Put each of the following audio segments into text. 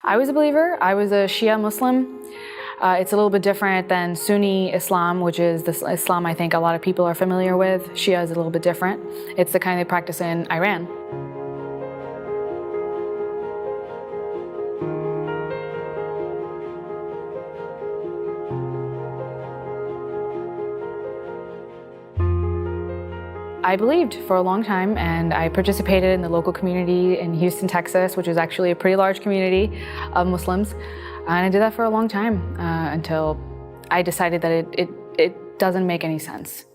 I was a believer. I was a Shia Muslim. It's a little bit different than Sunni Islam, which is the Islam I think a lot of people are familiar with. Shia is a little bit different. It's the kind they practice in Iran. I believed for a long time, and I participated in the local community in Houston, Texas, which is actually a pretty large community of Muslims. And I did that for a long time until I decided that it doesn't make any sense.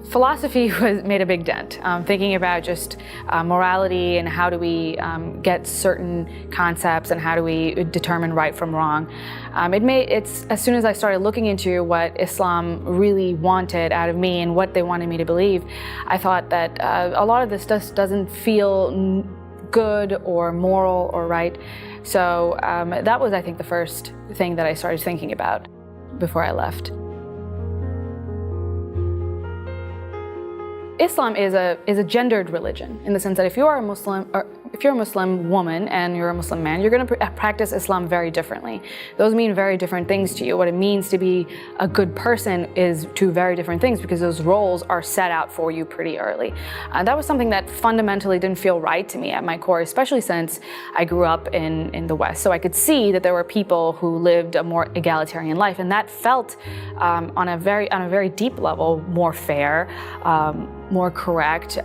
Philosophy made a big dent, thinking about just morality and how do we get certain concepts and how do we determine right from wrong. As soon as I started looking into what Islam really wanted out of me and what they wanted me to believe, I thought that a lot of this just doesn't feel good or moral or right. So that was, I think, the first thing that I started thinking about before I left. Islam is a gendered religion in the sense that if you are a Muslim woman and you're a Muslim man, you're going to practice Islam very differently. Those mean very different things to you. What it means to be a good person is two very different things because those roles are set out for you pretty early. That was something that fundamentally didn't feel right to me at my core, especially since I grew up in the West. So I could see that there were people who lived a more egalitarian life, and that felt on a very deep level more fair, more correct.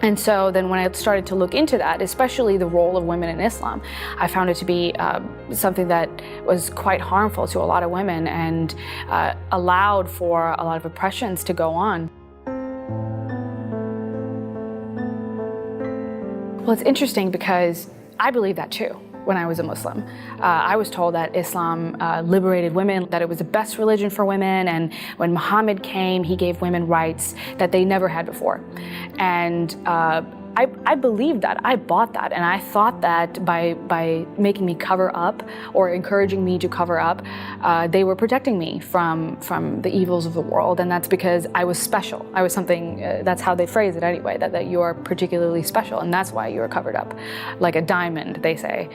And so then when I started to look into that, especially the role of women in Islam, I found it to be something that was quite harmful to a lot of women and allowed for a lot of oppressions to go on. Well, it's interesting because I believe that too. When I was a Muslim, I was told that Islam liberated women, that it was the best religion for women, and when Muhammad came, he gave women rights that they never had before. And I believed that, I bought that, and I thought that by making me cover up or encouraging me to cover up, they were protecting me from the evils of the world, and that's because I was special. I was something, that's how they phrase it anyway, that you are particularly special, and that's why you are covered up, like a diamond, they say.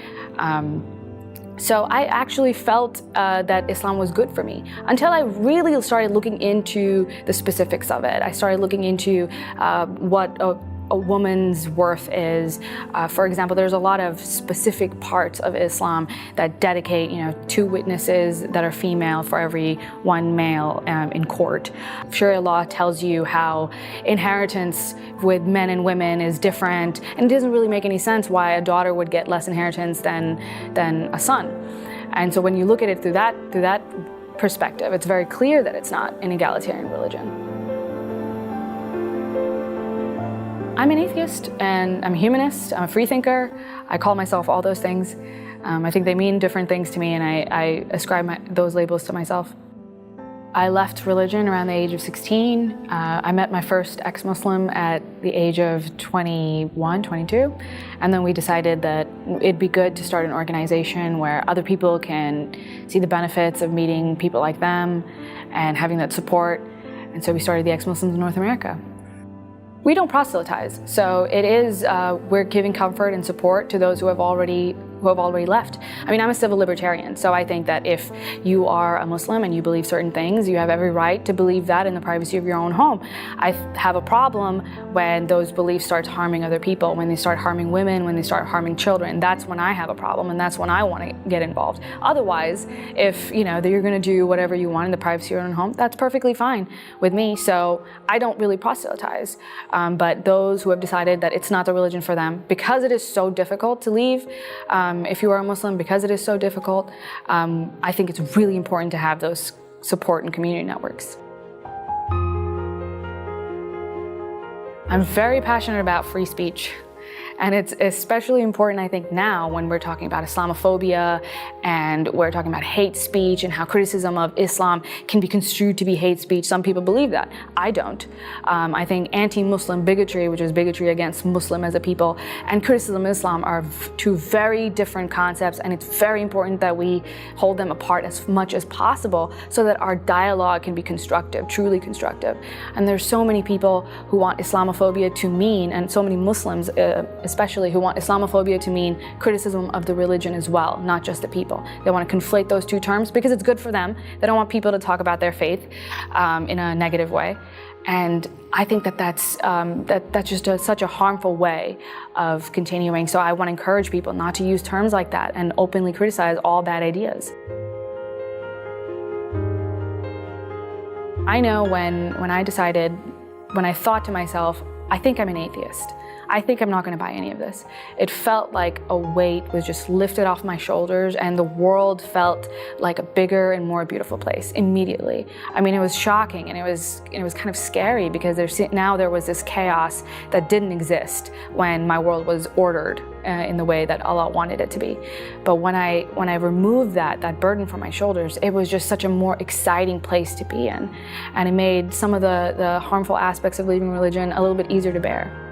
So I actually felt that Islam was good for me until I really started looking into the specifics of it. I started looking into what a woman's worth is. For example, there's a lot of specific parts of Islam that dedicate, 2 witnesses that are female for every 1 male in court. Sharia law tells you how inheritance with men and women is different, and it doesn't really make any sense why a daughter would get less inheritance than a son. And so when you look at it through that perspective, it's very clear that it's not an egalitarian religion. I'm an atheist and I'm a humanist, I'm a free thinker. I call myself all those things. I think they mean different things to me, and I ascribe those labels to myself. I left religion around the age of 16. I met my first ex-Muslim at the age of 21, 22. And then we decided that it'd be good to start an organization where other people can see the benefits of meeting people like them and having that support. And so we started the Ex-Muslims in North America. We don't proselytize, so it is, we're giving comfort and support to those who have already left. I mean, I'm a civil libertarian, so I think that if you are a Muslim and you believe certain things, you have every right to believe that in the privacy of your own home. I have a problem when those beliefs start harming other people, when they start harming women, when they start harming children. That's when I have a problem, and that's when I want to get involved. Otherwise, if that you're going to do whatever you want in the privacy of your own home, that's perfectly fine with me. So I don't really proselytize. But those who have decided that it's not the religion for them, because it is so difficult to leave, if you are a Muslim, because it is so difficult, I think it's really important to have those support and community networks. I'm very passionate about free speech. And it's especially important, I think, now when we're talking about Islamophobia and we're talking about hate speech and how criticism of Islam can be construed to be hate speech. Some people believe that. I don't. I think anti-Muslim bigotry, which is bigotry against Muslim as a people, and criticism of Islam are 2 very different concepts, and it's very important that we hold them apart as much as possible so that our dialogue can be constructive, truly constructive. And there's so many people who want Islamophobia to mean, and so many Muslims especially, who want Islamophobia to mean criticism of the religion as well, not just the people. They want to conflate those two terms because it's good for them. They don't want people to talk about their faith in a negative way. And I think that's just such a harmful way of continuing. So I want to encourage people not to use terms like that and openly criticize all bad ideas. I know when I thought to myself, I think I'm an atheist. I think I'm not going to buy any of this. It felt like a weight was just lifted off my shoulders, and the world felt like a bigger and more beautiful place immediately. I mean, it was shocking, and it was kind of scary because now there was this chaos that didn't exist when my world was ordered in the way that Allah wanted it to be. But when I removed that burden from my shoulders, it was just such a more exciting place to be in, and it made some of the harmful aspects of leaving religion a little bit easier to bear.